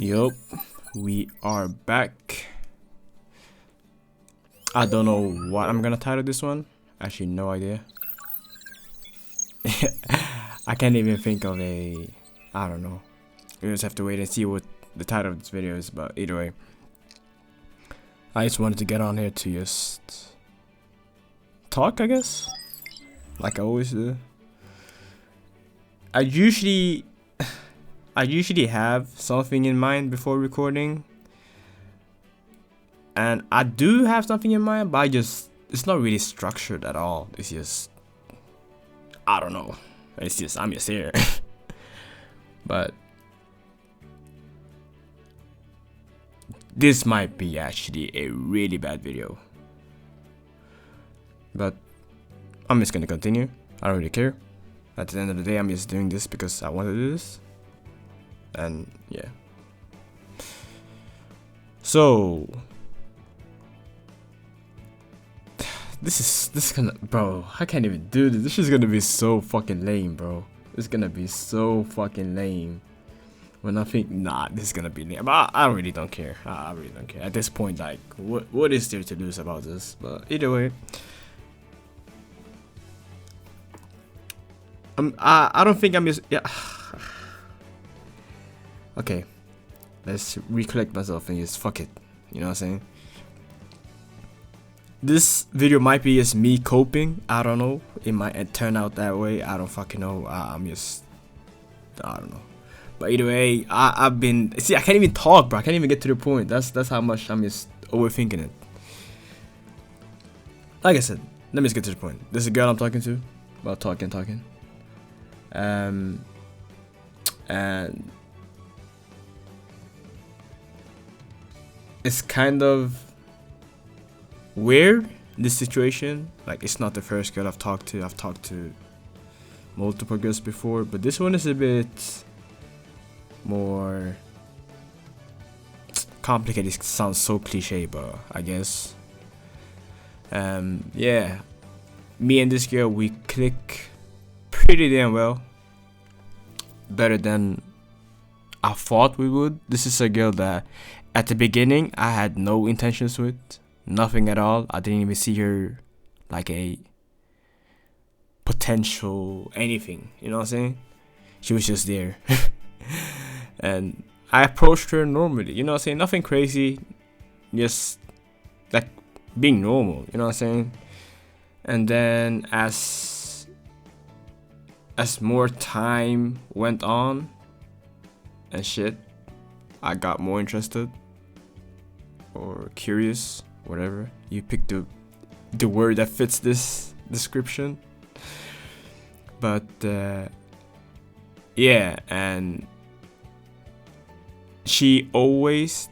Yup, we are back. I don't know what I'm gonna title this one. Actually, no idea. I can't even think of I don't know. We just have to wait and see what the title of this video is, but either way. I just wanted to get on here to just talk, I guess. Like I always do. I usually have something in mind before recording. And I do have something in mind, but it's not really structured at all. It's just, I don't know. It's just, I'm just here. But this might be actually a really bad video. But I'm just gonna continue. I don't really care. At the end of the day, I'm just doing this because I want to do this. And yeah. So this is gonna, bro, I can't even do this. This is gonna be so fucking lame, bro. It's gonna be so fucking lame. When I think, nah, this is gonna be lame. But I really don't care. I really don't care. At this point, like, what is there to lose about this? But either way, I don't think I'm just, yeah. Okay, let's recollect myself and just fuck it. You know what I'm saying? This video might be just me coping. I don't know. It might turn out that way. I don't fucking know. I'm just, I don't know. But either way, I've been, see, I can't even talk, bro. I can't even get to the point. That's how much I'm just overthinking it. Like I said, let me just get to the point. There's a girl I'm talking to. Well, talking. And it's kind of weird, this situation. Like, it's not the first girl I've talked to. I've talked to multiple girls before, but this one is a bit more complicated. It sounds so cliche, but I guess yeah, me and this girl, we click pretty damn well, better than I thought we would. This is a girl that at the beginning I had no intentions with, nothing at all. I didn't even see her like a potential anything, you know what I'm saying? She was just there. And I approached her normally, you know what I'm saying? Nothing crazy, just like being normal, you know what I'm saying? And then as more time went on and shit, I got more interested or curious, whatever. You pick the word that fits this description. But yeah, and she always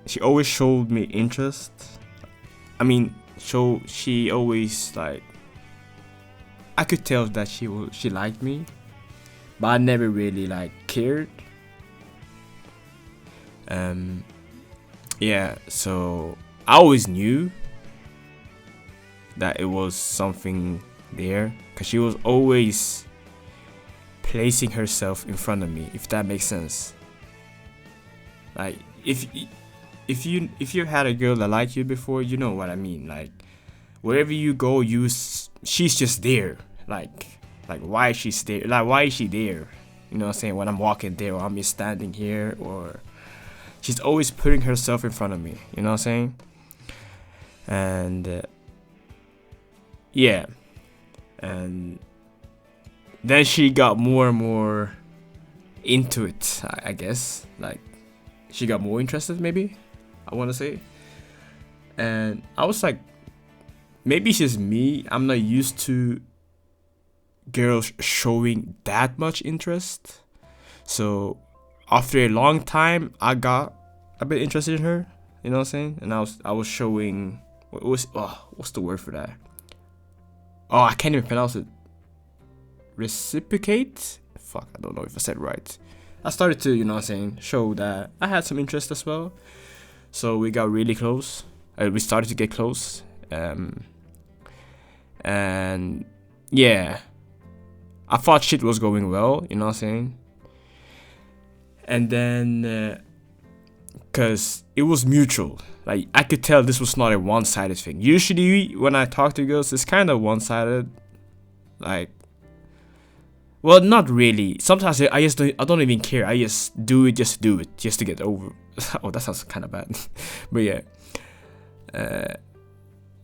showed me interest. I mean, she always, like, I could tell that she liked me, but I never really like cared. Yeah, so I always knew that it was something there, cause she was always placing herself in front of me, if that makes sense. Like, if you had a girl that liked you before, you know what I mean. Like, wherever you go, she's just there. Like why is she there? Like, why is she there? You know what I'm saying? When I'm walking there, or I'm just standing here, or she's always putting herself in front of me. You know what I'm saying? And yeah, and then she got more and more into it, I guess. Like, she got more interested, maybe, I want to say. And I was like, maybe it's just me. I'm not used to girls showing that much interest. So after a long time, I got a bit interested in her. You know what I'm saying? And I was showing, what's the word for that? Oh, I can't even pronounce it. Reciprocate? Fuck, I don't know if I said it right. I started to, you know what I'm saying, show that I had some interest as well. So we got really close. We started to get close. And yeah, I thought shit was going well, you know what I'm saying? And then because it was mutual. Like I could tell this was not a one-sided thing. Usually when I talk to girls, it's kind of one-sided. Like, well, not really. Sometimes I don't even care. I just do it just to do it, just to get over. Oh, that sounds kind of bad. But yeah,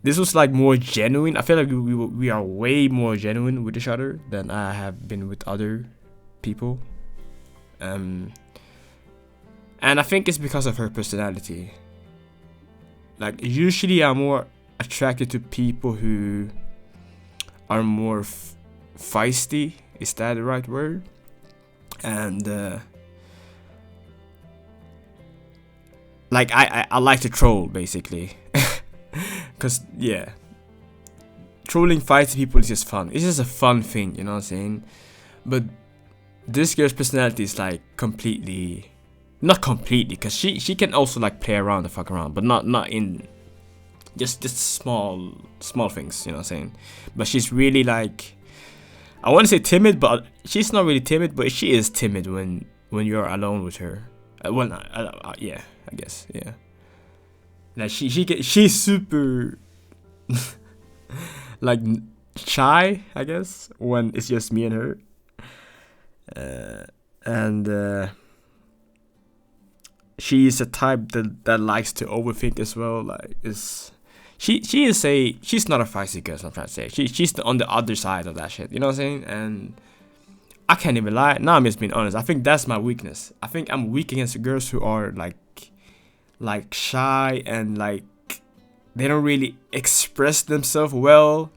this was like more genuine. I feel like we are way more genuine with each other than I have been with other people. And I think it's because of her personality. Like, usually I'm more attracted to people who are more feisty. Is that the right word? And like I like to troll basically. Cause yeah, trolling feisty people is just fun. It's just a fun thing, you know what I'm saying? But this girl's personality is like completely. Not completely, because she can also like play around and fuck around, but not in just small things, you know what I'm saying? But she's really like, I want to say timid, but she's not really timid, but she is timid when you're alone with her. Yeah, I guess, yeah. Like she's super like shy, I guess, when it's just me and her. And she is a type that likes to overthink as well. Like, she's not a feisty girl. I'm trying to say she's on the other side of that shit. You know what I'm saying? And I can't even lie. Now I'm just being honest. I think that's my weakness. I think I'm weak against the girls who are like shy and like they don't really express themselves well.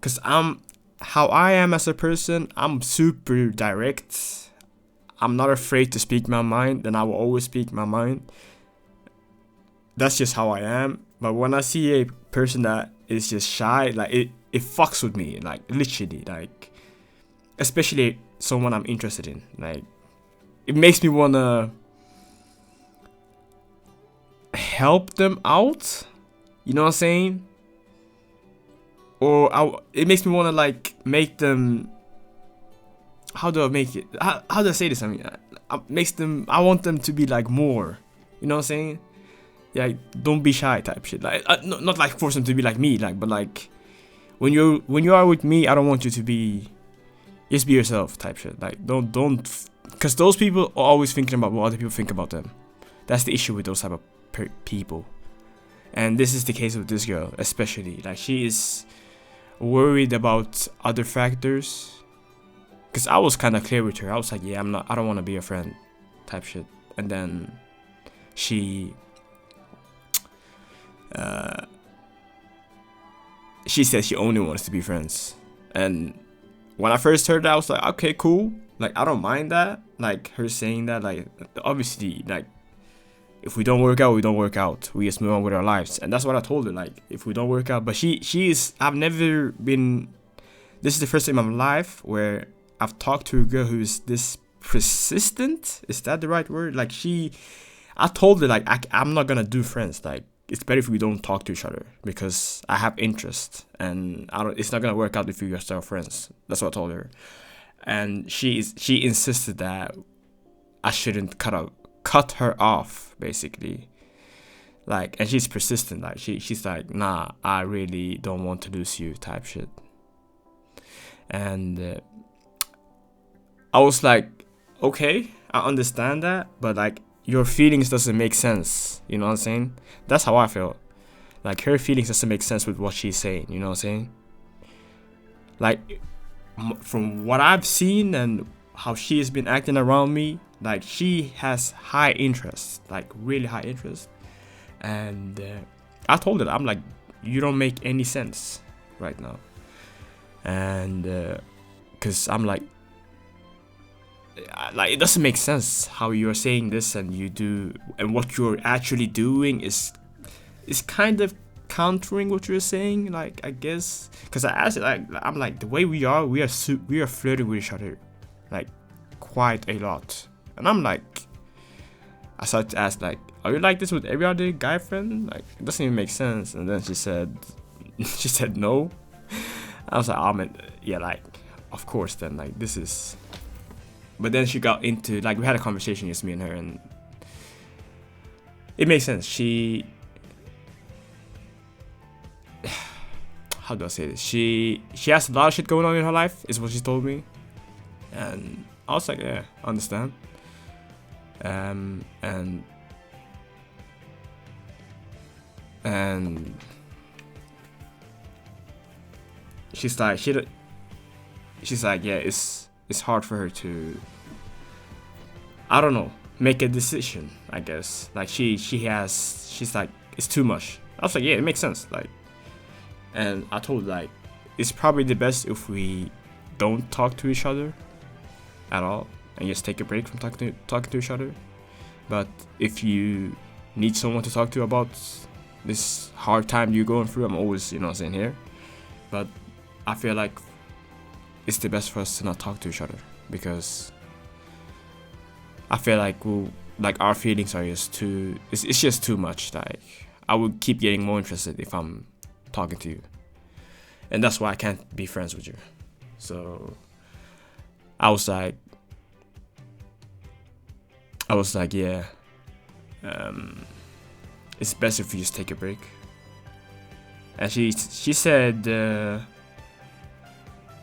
Cause how I am as a person. I'm super direct. I'm not afraid to speak my mind, and I will always speak my mind. That's just how I am. But when I see a person that is just shy, like it fucks with me, like literally, like especially someone I'm interested in. Like it makes me wanna help them out. You know what I'm saying? Or it makes me wanna like make them. How do I make it? How do I say this? I mean, I want them to be like more. You know what I'm saying? Yeah, don't be shy type shit. Like, not like force them to be like me. Like, but like, when you are with me, I don't want you to be. Just be yourself type shit. Like, don't, because those people are always thinking about what other people think about them. That's the issue with those type of people. And this is the case with this girl, especially. Like, she is worried about other factors. Cause I was kind of clear with her. I was like, yeah, I don't want to be a friend, type shit. And then she said she only wants to be friends. And when I first heard that, I was like, okay, cool. Like, I don't mind that. Like, her saying that, like, obviously, like, if we don't work out, we don't work out. We just move on with our lives. And that's what I told her. Like, if we don't work out, but she is. I've never been. This is the first time in my life where I've talked to a girl who is this persistent. Is that the right word? Like I told her like I'm not gonna do friends. Like it's better if we don't talk to each other because I have interest and it's not gonna work out if we are still friends. That's what I told her, and she insisted that I shouldn't cut her off basically. Like, and she's persistent. Like she's like, nah, I really don't want to lose you type shit. And I was like, okay, I understand that, but like your feelings doesn't make sense. You know what I'm saying? That's how I feel. Like her feelings doesn't make sense with what she's saying. You know what I'm saying? Like from what I've seen and how she has been acting around me, like she has high interest, like really high interest. And I told her, I'm like, you don't make any sense right now. And because I'm like it doesn't make sense how you're saying this and you do, and what you're actually doing is kind of countering what you're saying. Like, I guess because I asked it, like, I'm like, the way we are flirting with each other like quite a lot. And I'm like, I started to ask, like, are you like this with every other guy friend? Like, it doesn't even make sense. And then she said no. I was like, oh man, yeah, like, of course then, like, this is But then she got into, like, we had a conversation, just me and her, and it makes sense. How do I say this? She has a lot of shit going on in her life, is what she told me. And I was like, yeah, I understand. And she's like, yeah, it's hard for her to, I don't know, make a decision, I guess. Like she's like, it's too much. I was like, yeah, it makes sense. Like, and I told her, like, it's probably the best if we don't talk to each other at all and just take a break from talking to each other. But if you need someone to talk to about this hard time you're going through, I'm always, saying, here. But I feel like it's the best for us to not talk to each other, because I feel like our feelings are just too, it's just too much. Like, I would keep getting more interested if I'm talking to you, and that's why I can't be friends with you. So I was like, yeah, it's best if you just take a break. And she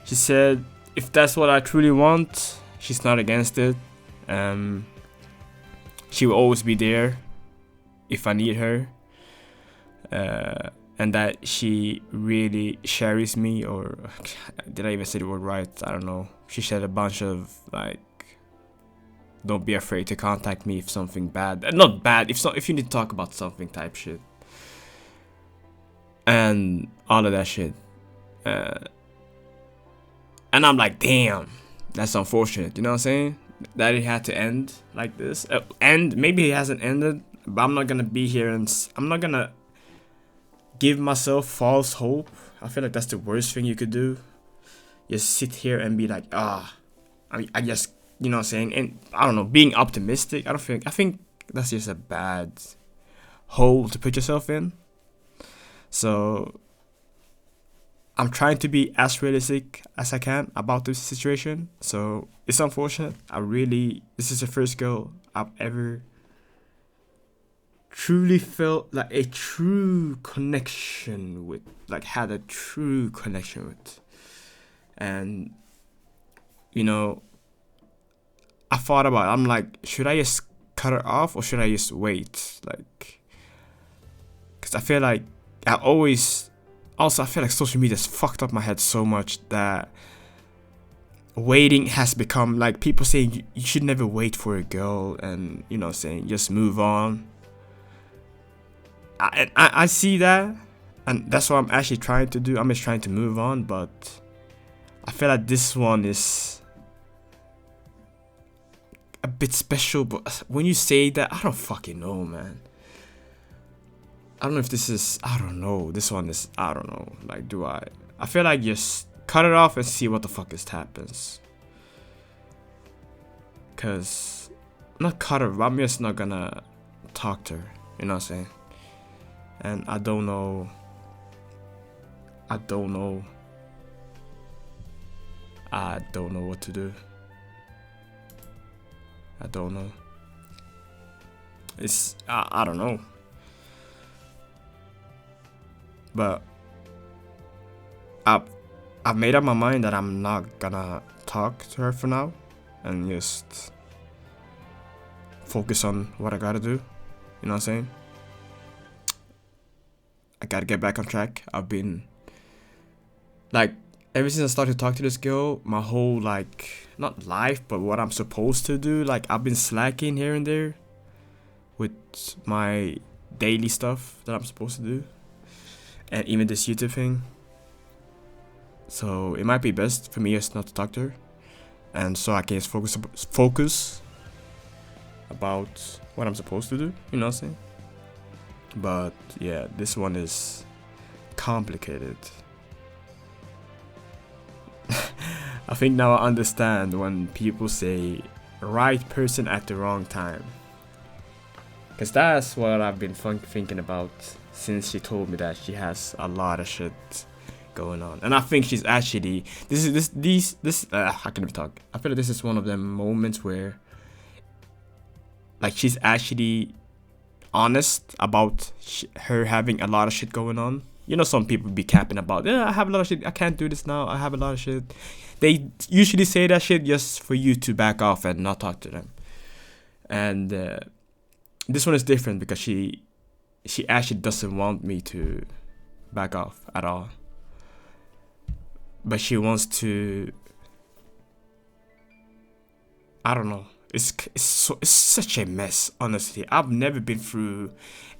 said if that's what I truly want, she's not against it. She will always be there if I need her, and that she really cherishes me, or did I even say the word right? I don't know. She said a bunch of, like, don't be afraid to contact me if something bad, not bad, if you need to talk about something type shit, and all of that shit. And I'm like, damn, that's unfortunate. You know what I'm saying? That it had to end like this. And maybe it hasn't ended, but I'm not gonna be here and I'm not gonna give myself false hope. I feel like that's the worst thing you could do. Just sit here and be like, I just, you know what I'm saying? And I don't know, being optimistic, I think that's just a bad hole to put yourself in. So I'm trying to be as realistic as I can about this situation. So it's unfortunate. This is the first girl I've ever truly felt like a true connection with, like had a true connection with. And, I thought about it. I'm like, should I just cut her off or should I just wait? Like, because I feel like I feel like social media's fucked up my head so much that waiting has become, like, people saying you should never wait for a girl, and, saying just move on. I see that, and that's what I'm actually trying to do. I'm just trying to move on, but I feel like this one is a bit special. But when you say that, I don't fucking know, man. I don't know if this is, I don't know. This one is, I don't know. Like, I feel like just cut it off and see what the fuck happens. Cause, not cut her, I'm just not gonna talk to her. You know what I'm saying? And I don't know what to do. I don't know. I don't know. But I've made up my mind that I'm not gonna talk to her for now, and just focus on what I gotta do. You know what I'm saying? I gotta get back on track. I've been, like, ever since I started to talk to this girl, my whole, like, not life, but what I'm supposed to do, like, I've been slacking here and there with my daily stuff that I'm supposed to do, and even this YouTube thing. So it might be best for me just not to talk to her, and so I can just focus about what I'm supposed to do. You know what I'm saying? But yeah, this one is complicated. I think now I understand when people say right person at the wrong time, because that's what I've been thinking about since she told me that she has a lot of shit going on. And I think she's actually this I can even talk. I feel like this is one of the moments where like she's actually honest about her having a lot of shit going on. You know, some people be capping about, yeah, I have a lot of shit, I can't do this now, I have a lot of shit. They usually say that shit just for you to back off and not talk to them. And this one is different because she actually doesn't want me to back off at all. But she wants to, I don't know. It's such a mess, honestly. I've never been through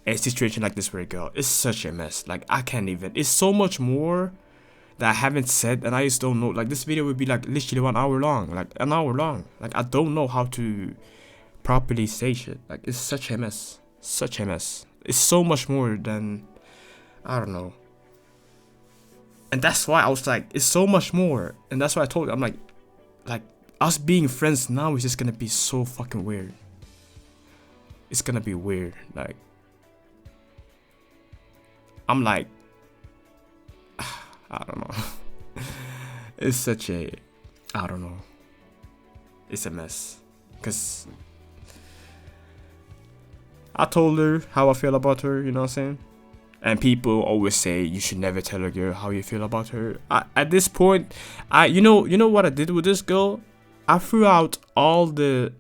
a situation like this with a girl. It's such a mess. Like, I can't even. It's so much more that I haven't said, and I just don't know. Like, this video would be like literally 1 hour long. Like, an hour long. Like, I don't know how to properly say shit. Like, it's such a mess. Such a mess. It's so much more than, I don't know. And that's why I was like, it's so much more. And that's why I told you, I'm like, us being friends now is just gonna be so fucking weird. It's gonna be weird. Like, I'm like, I don't know. It's such a, I don't know. It's a mess. Because I told her how I feel about her, you know what I'm saying? And people always say you should never tell a girl how you feel about her. At this point, you know what I did with this girl? I threw out all the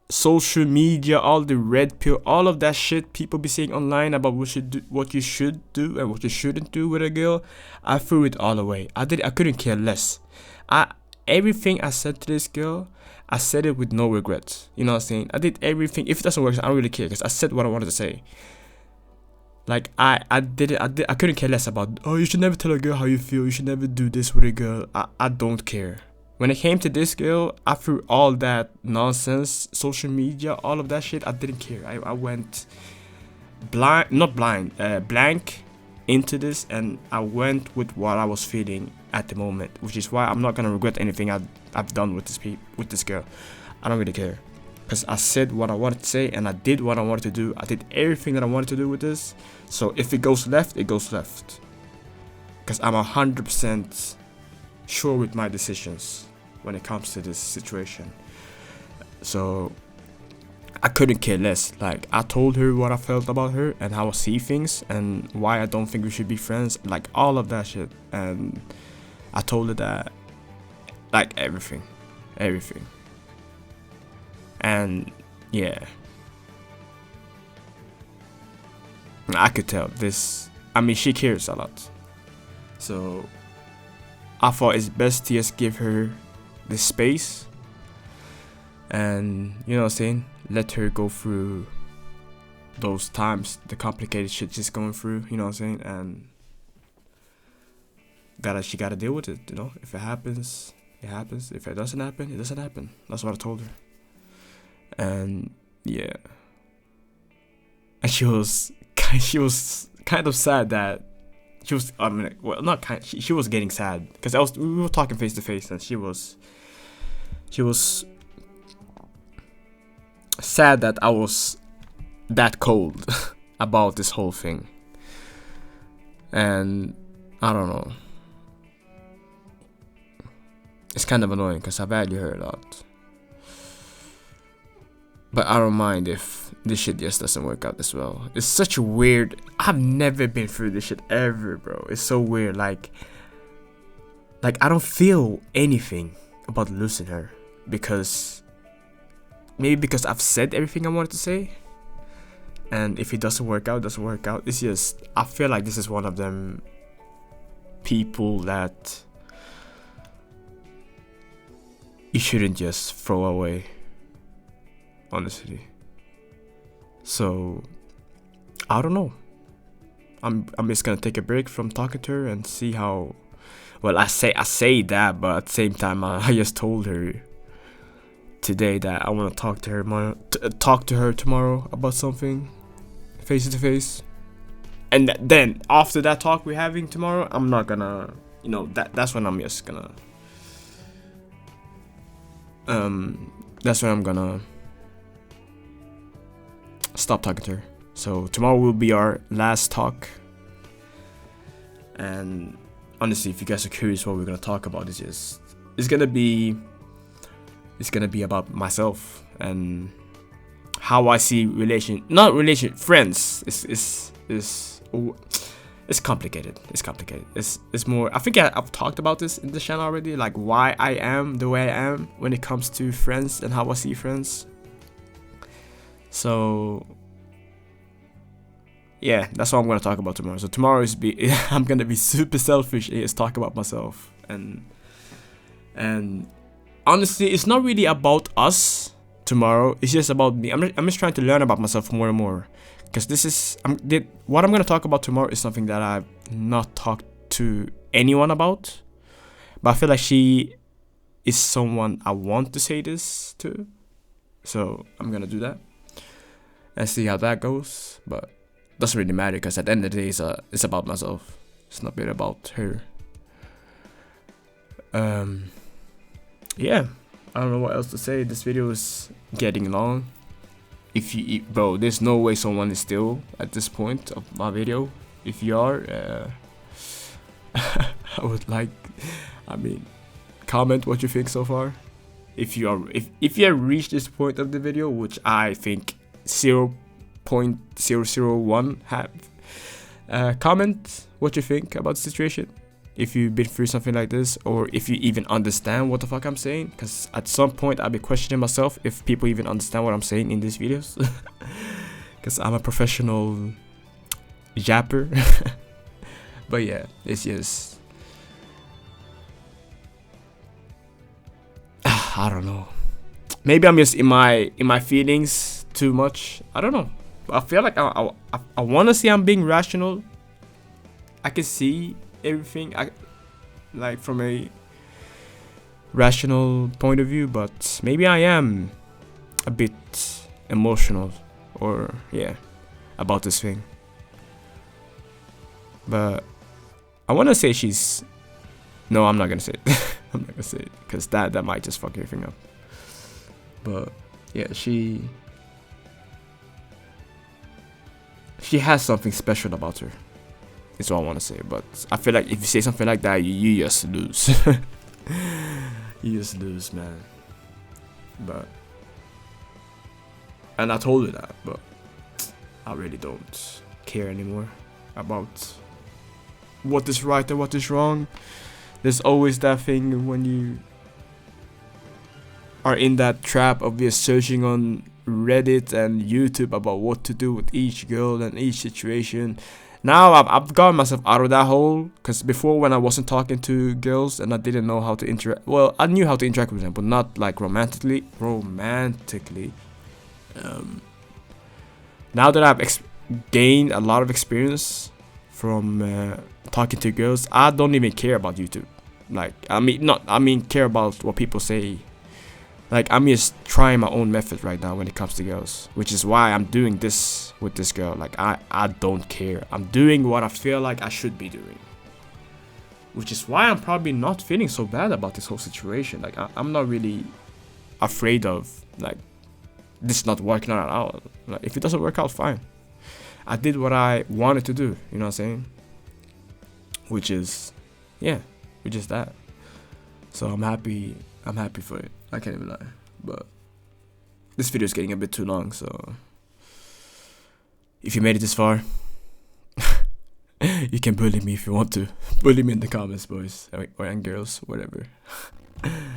social media, all the red pill, all of that shit people be saying online about what you should do and what you shouldn't do with a girl. I threw it all away. I couldn't care less. Everything I said to this girl, I said it with no regrets. You know what I'm saying? I did everything. If it doesn't work, I don't really care because I said what I wanted to say. Like, I couldn't care less about, oh, you should never tell a girl how you feel. You should never do this with a girl. I don't care. When it came to this girl, I threw all that nonsense, social media, all of that shit. I didn't care. I went blank into this, and I went with what I was feeling at the moment, which is why I'm not gonna regret anything I've done with this girl. I don't really care, because I said what I wanted to say, and I did what I wanted to do. I did everything that I wanted to do with this. So if it goes left, it goes left, because I'm 100% sure with my decisions when it comes to this situation. So I couldn't care less. Like, I told her what I felt about her and how I see things and why I don't think we should be friends, like all of that shit. And I told her that, like, everything. And yeah, I could tell this, I mean, she cares a lot. So I thought it's best to just give her the space and, you know what I'm saying, let her go through those times, the complicated shit she's going through, you know what I'm saying, and she gotta deal with it, you know. If it happens, it happens. If it doesn't happen, it doesn't happen. That's what I told her. And yeah, and she was kind of sad that she was, I mean, well, not kind, she was getting sad because we were talking face to face, and she was sad that I was that cold about this whole thing. And I don't know, it's kind of annoying because I value her a lot, but I don't mind if this shit just doesn't work out as well. It's such a weird, I've never been through this shit ever, bro. It's so weird. Like I don't feel anything about losing her, because I've said everything I wanted to say, and if it doesn't work out, it doesn't work out. It's just, I feel like this is one of them people that you shouldn't just throw away, honestly. So I don't know. I'm just gonna take a break from talking to her and see how. Well, I say that, but at the same time, I just told her today that I want to talk to her tomorrow about something, face to face. And then after that talk we're having tomorrow, I'm not gonna, you know, that's when I'm just gonna that's when I'm gonna stop talking to her. So tomorrow will be our last talk, And honestly, if you guys are curious what we're gonna talk about, it's gonna be about myself and how I see friends. It's complicated. It's more. I think I've talked about this in the channel already, like why I am the way I am when it comes to friends and how I see friends. So yeah, that's what I'm gonna talk about tomorrow. So tomorrow I'm gonna be super selfish and just talk about myself, and honestly, it's not really about us tomorrow. It's just about me. I'm just trying to learn about myself more and more, because what I'm gonna talk about tomorrow is something that I've not talked to anyone about, but I feel like she is someone I want to say this to, so I'm gonna do that and see how that goes. But doesn't really matter, because at the end of the day, it's about myself. It's not really about her. Yeah, I don't know what else to say. This video is getting long. Bro, there's no way someone is still at this point of my video. If you are, I would comment what you think so far. If you have reached this point of the video, which I think 0.001 have, comment what you think about the situation, if you've been through something like this, or if you even understand what the fuck I'm saying, because at some point I'll be questioning myself if people even understand what I'm saying in these videos, because I'm a professional yapper. But yeah, it's just I don't know, maybe I'm just in my feelings too much. I don't know. I feel like I want to see I'm being rational. I can see everything like from a rational point of view, but maybe I am a bit emotional, or yeah, about this thing. But I want to say no, I'm not gonna say it. I'm not gonna say it, because that might just fuck everything up. But yeah, she has something special about her. That's all I want to say. But I feel like if you say something like that, you just lose. You just lose, man. And I told her that, but I really don't care anymore about what is right and what is wrong. There's always that thing when you are in that trap of just searching on Reddit and YouTube about what to do with each girl and each situation. Now I've gotten myself out of that hole, because before, when I wasn't talking to girls and I didn't know how to interact, well, I knew how to interact with them, but not like romantically. Now that I've gained a lot of experience from talking to girls, I don't even care about YouTube. Care about what people say. Like, I'm just trying my own method right now when it comes to girls, which is why I'm doing this with this girl. Like, I don't care. I'm doing what I feel like I should be doing, which is why I'm probably not feeling so bad about this whole situation. Like, I'm not really afraid of, like, this not working out at all. Like, if it doesn't work out, fine. I did what I wanted to do, you know what I'm saying? Which is that. So I'm happy for it. I can't even lie. But this video is getting a bit too long, so if you made it this far, you can bully me if you want to. Bully me in the comments, boys and girls, whatever.